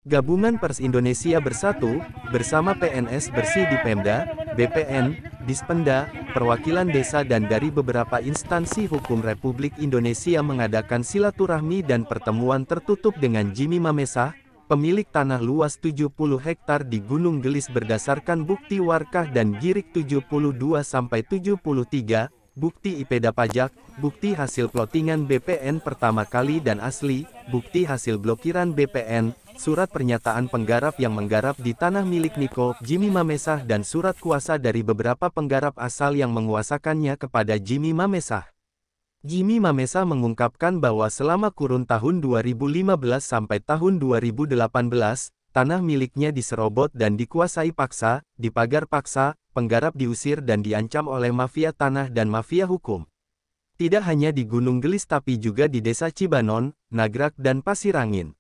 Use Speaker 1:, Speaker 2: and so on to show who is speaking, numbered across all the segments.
Speaker 1: Gabungan Pers Indonesia Bersatu, bersama PNS Bersih di Pemda, BPN, Dispenda, perwakilan desa dan dari beberapa instansi hukum Republik Indonesia mengadakan silaturahmi dan pertemuan tertutup dengan Jimmy Mamesah, pemilik tanah luas 70 hektar di Gunung Gelis berdasarkan bukti warkah dan girik 72-73, bukti IPEDA pajak, bukti hasil plottingan BPN pertama kali dan asli, bukti hasil blokiran BPN, surat pernyataan penggarap yang menggarap di tanah milik Niko, Jimmy Mamesah dan surat kuasa dari beberapa penggarap asal yang menguasakannya kepada Jimmy Mamesah. Jimmy Mamesah mengungkapkan bahwa selama kurun tahun 2015 sampai tahun 2018, tanah miliknya diserobot dan dikuasai paksa, dipagar paksa, penggarap diusir dan diancam oleh mafia tanah dan mafia hukum. Tidak hanya di Gunung Gelis tapi juga di Desa Cibanon, Nagrak dan Pasirangin.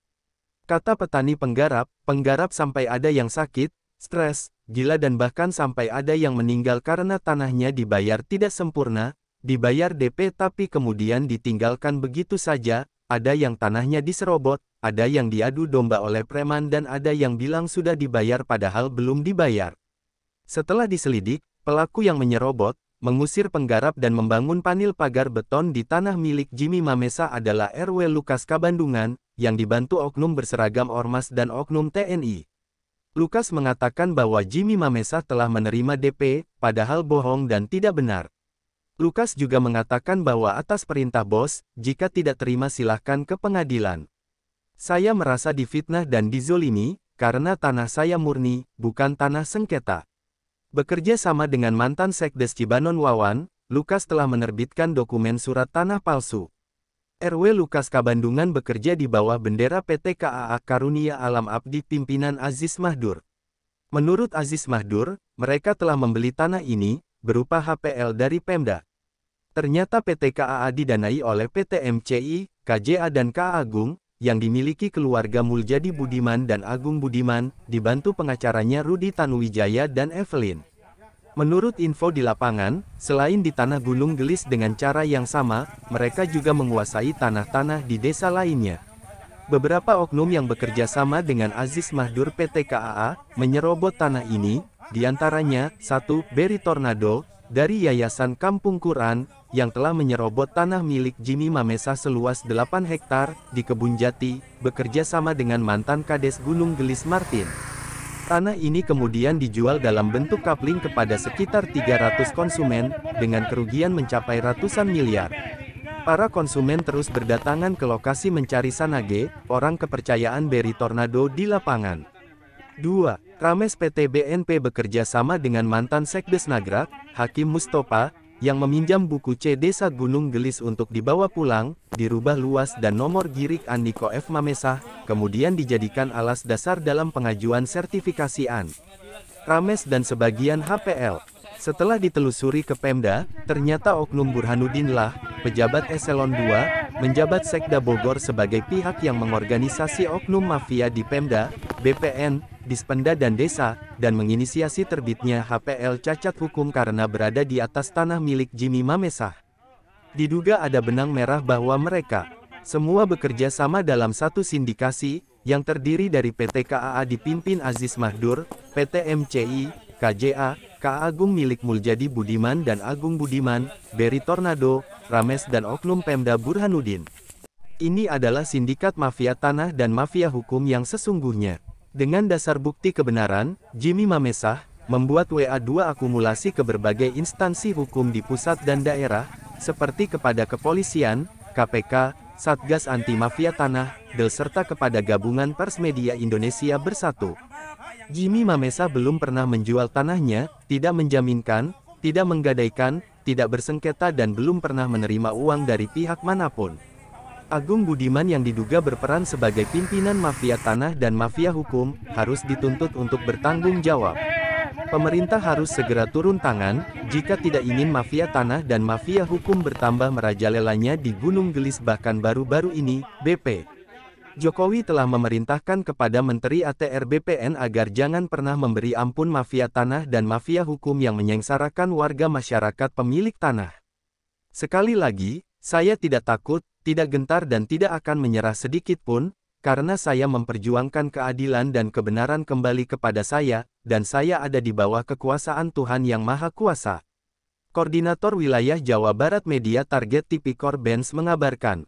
Speaker 1: Kata petani penggarap sampai ada yang sakit, stres, gila dan bahkan sampai ada yang meninggal karena tanahnya dibayar tidak sempurna, dibayar DP tapi kemudian ditinggalkan begitu saja, ada yang tanahnya diserobot, ada yang diadu domba oleh preman dan ada yang bilang sudah dibayar padahal belum dibayar. Setelah diselidik, pelaku yang menyerobot, mengusir penggarap dan membangun panel pagar beton di tanah milik Jimmy Mamesah adalah RW Lukas Kabandungan, yang dibantu oknum berseragam Ormas dan oknum TNI. Lukas mengatakan bahwa Jimmy Mamesah telah menerima DP, padahal bohong dan tidak benar. Lukas juga mengatakan bahwa atas perintah bos, jika tidak terima silahkan ke pengadilan. Saya merasa difitnah dan dizolimi, karena tanah saya murni, bukan tanah sengketa. Bekerja sama dengan mantan Sekdes Cibanon Wawan, Lukas telah menerbitkan dokumen surat tanah palsu. RW Lukas Kabandungan bekerja di bawah bendera PT KAA Karunia Alam Abdi pimpinan Aziz Mahdur. Menurut Aziz Mahdur, mereka telah membeli tanah ini, berupa HPL dari Pemda. Ternyata PT KAA didanai oleh PT MCI, KJA dan KA Agung, yang dimiliki keluarga Muljadi Budiman dan Agung Budiman, dibantu pengacaranya Rudi Tanuwijaya dan Evelyn. Menurut info di lapangan, selain di tanah Gunung Gelis dengan cara yang sama, mereka juga menguasai tanah-tanah di desa lainnya. Beberapa oknum yang bekerja sama dengan Aziz Mahdur PT KAA, menyerobot tanah ini, diantaranya, 1. Berry Tornado, dari Yayasan Kampung Quran, yang telah menyerobot tanah milik Jimmy Mamesah seluas 8 hektar, di Kebun Jati, bekerja sama dengan mantan Kades Gunung Gelis Martin. Tanah ini kemudian dijual dalam bentuk kapling kepada sekitar 300 konsumen, dengan kerugian mencapai ratusan miliar. Para konsumen terus berdatangan ke lokasi mencari Sanage, orang kepercayaan Berry Tornado di lapangan. 2. Rames PT BNP bekerja sama dengan mantan Sekdes Nagrak, Hakim Mustopa, yang meminjam buku C Desa Gunung Gelis untuk dibawa pulang, dirubah luas dan nomor girik Andiko F. Mamesah, kemudian dijadikan alas dasar dalam pengajuan sertifikasian Rames dan sebagian HPL. Setelah ditelusuri ke Pemda, ternyata oknum Burhanuddin lah, pejabat eselon 2, menjabat Sekda Bogor sebagai pihak yang mengorganisasi oknum mafia di Pemda, BPN, Dispenda dan Desa, dan menginisiasi terbitnya HPL cacat hukum karena berada di atas tanah milik Jimmy Mamesah. Diduga ada benang merah bahwa mereka semua bekerja sama dalam satu sindikasi, yang terdiri dari PT KAA dipimpin Aziz Mahdur, PT MCI, KJA, KA Agung milik Muljadi Budiman dan Agung Budiman, Berry Tornado, Rames dan oknum Pemda Burhanuddin. Ini adalah sindikat mafia tanah dan mafia hukum yang sesungguhnya. Dengan dasar bukti kebenaran, Jimmy Mamesah membuat WA2 akumulasi ke berbagai instansi hukum di pusat dan daerah, seperti kepada kepolisian, KPK, Satgas Anti Mafia Tanah, DEL serta kepada Gabungan Pers Media Indonesia Bersatu. Jimmy Mamesah belum pernah menjual tanahnya, tidak menjaminkan, tidak menggadaikan, tidak bersengketa dan belum pernah menerima uang dari pihak manapun. Agung Budiman yang diduga berperan sebagai pimpinan mafia tanah dan mafia hukum, harus dituntut untuk bertanggung jawab. Pemerintah harus segera turun tangan, jika tidak ingin mafia tanah dan mafia hukum bertambah merajalelanya di Gunung Gelis bahkan baru-baru ini, BP. Jokowi telah memerintahkan kepada Menteri ATR BPN agar jangan pernah memberi ampun mafia tanah dan mafia hukum yang menyengsarakan warga masyarakat pemilik tanah. Sekali lagi, saya tidak takut, tidak gentar dan tidak akan menyerah sedikit pun, Karena saya memperjuangkan keadilan dan kebenaran kembali kepada saya, dan saya ada di bawah kekuasaan Tuhan Yang Maha Kuasa. Koordinator Wilayah Jawa Barat Media Target Tipikor Benz mengabarkan.